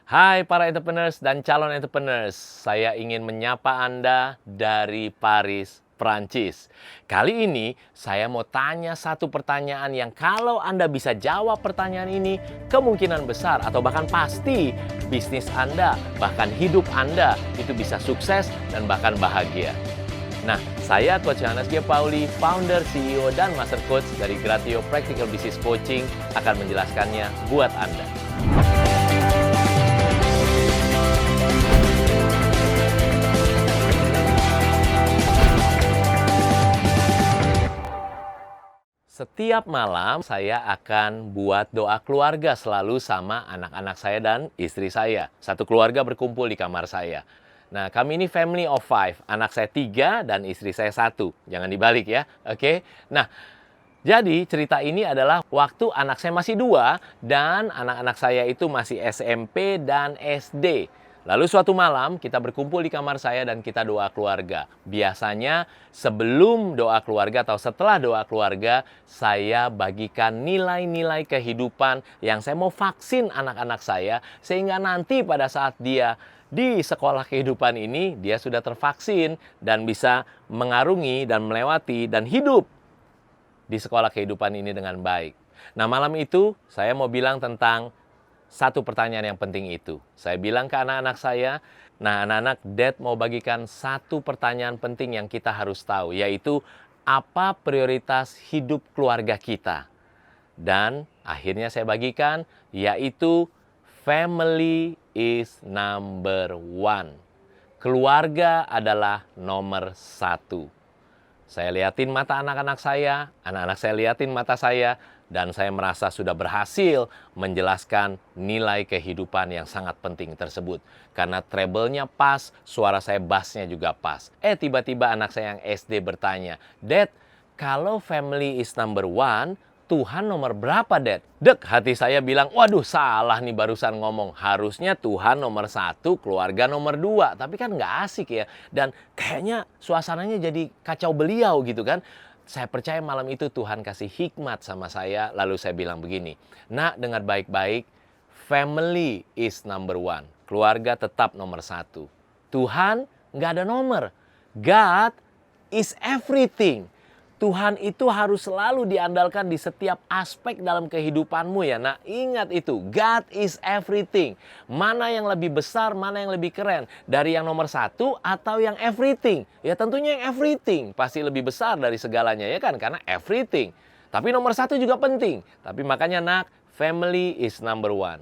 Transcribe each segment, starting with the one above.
Hai para entrepreneurs dan calon entrepreneurs, saya ingin menyapa Anda dari Paris, Prancis. Kali ini saya mau tanya satu pertanyaan yang kalau Anda bisa jawab pertanyaan ini, kemungkinan besar atau bahkan pasti bisnis Anda, bahkan hidup Anda itu bisa sukses dan bahkan bahagia. Nah, saya Coach Yohanes G. Pauli, founder, CEO, dan Master Coach dari Gratio Practical Business Coaching akan menjelaskannya buat Anda. Setiap malam saya akan buat doa keluarga selalu sama anak-anak saya dan istri saya. Satu keluarga berkumpul di kamar saya. Nah, kami ini family of 5. Anak saya 3 dan istri saya 1. Jangan dibalik ya, oke? Nah, jadi cerita ini adalah waktu anak saya masih 2 dan anak-anak saya itu masih SMP dan SD. Lalu suatu malam kita berkumpul di kamar saya dan kita doa keluarga. Biasanya sebelum doa keluarga atau setelah doa keluarga, saya bagikan nilai-nilai kehidupan yang saya mau vaksin anak-anak saya. Sehingga nanti pada saat dia di sekolah kehidupan ini, dia sudah tervaksin dan bisa mengarungi dan melewati dan hidup di sekolah kehidupan ini dengan baik. Nah, malam itu saya mau bilang tentang satu pertanyaan yang penting itu. Saya bilang ke anak-anak saya, nah anak-anak, Dad mau bagikan satu pertanyaan penting yang kita harus tahu, yaitu apa prioritas hidup keluarga kita. Dan akhirnya saya bagikan, yaitu family is number one. Keluarga adalah nomor 1. Saya liatin mata anak-anak saya liatin mata saya, dan saya merasa sudah berhasil menjelaskan nilai kehidupan yang sangat penting tersebut. Karena treble-nya pas, suara saya bass-nya juga pas. Tiba-tiba anak saya yang SD bertanya, Dad, kalau family is number one, Tuhan nomor berapa, Dad? Dek, hati saya bilang, waduh salah nih barusan ngomong. Harusnya Tuhan nomor 1, keluarga nomor 2. Tapi kan nggak asik ya. Dan kayaknya suasananya jadi kacau beliau gitu kan. Saya percaya malam itu Tuhan kasih hikmat sama saya. Lalu saya bilang begini, Nak, dengar baik-baik, family is number one. Keluarga tetap nomor 1. Tuhan nggak ada nomor. God is everything. Tuhan itu harus selalu diandalkan di setiap aspek dalam kehidupanmu ya. Nah, ingat itu, God is everything. Mana yang lebih besar, mana yang lebih keren? Dari yang nomor 1 atau yang everything? Ya tentunya yang everything. Pasti lebih besar dari segalanya ya kan, karena everything. Tapi nomor 1 juga penting. Tapi makanya nak, family is number one.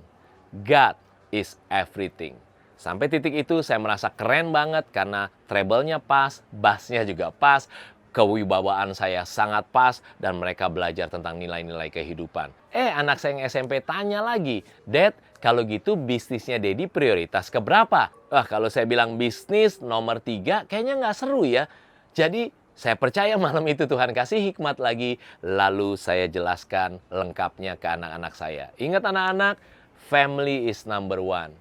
God is everything. Sampai titik itu saya merasa keren banget karena treble-nya pas, bass-nya juga pas. Kewibawaan saya sangat pas dan mereka belajar tentang nilai-nilai kehidupan. Anak saya yang SMP tanya lagi, Dad, kalau gitu bisnisnya Daddy prioritas keberapa? Kalau saya bilang bisnis nomor 3, kayaknya nggak seru ya. Jadi saya percaya malam itu Tuhan kasih hikmat lagi, lalu saya jelaskan lengkapnya ke anak-anak saya. Ingat anak-anak, family is number one.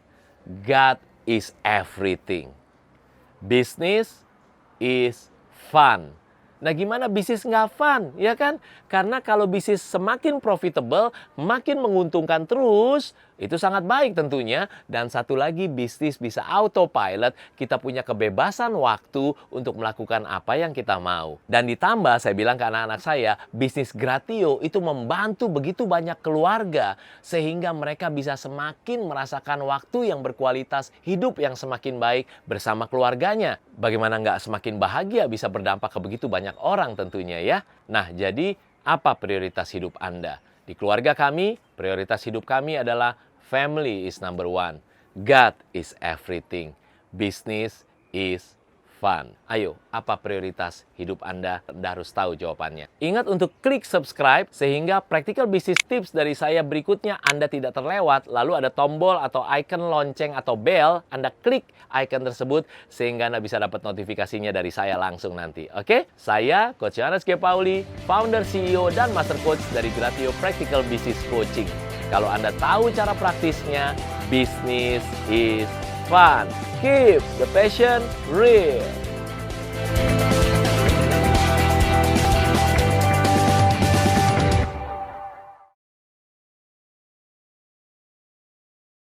God is everything. Business is fun. Nah, gimana bisnis nggak fun, ya kan? Karena kalau bisnis semakin profitable, makin menguntungkan terus, itu sangat baik tentunya. Dan satu lagi, bisnis bisa autopilot, kita punya kebebasan waktu untuk melakukan apa yang kita mau. Dan ditambah, saya bilang ke anak-anak saya, bisnis Gratio itu membantu begitu banyak keluarga, sehingga mereka bisa semakin merasakan waktu yang berkualitas, hidup yang semakin baik bersama keluarganya. Bagaimana nggak semakin bahagia bisa berdampak ke begitu banyak orang tentunya ya. Nah, jadi apa prioritas hidup Anda? Di keluarga kami, prioritas hidup kami adalah family is number one. God is everything. Business is fun. Ayo, apa prioritas hidup Anda? Anda harus tahu jawabannya. Ingat untuk klik subscribe sehingga practical business tips dari saya berikutnya Anda tidak terlewat. Lalu ada tombol atau icon lonceng atau bell. Anda klik icon tersebut sehingga Anda bisa dapat notifikasinya dari saya langsung nanti. Oke? Saya Coach Yohanes G. Pauli, founder, CEO, dan Master Coach dari Gratio Practical Business Coaching. Kalau Anda tahu cara praktisnya, business is fun. Keep the passion real.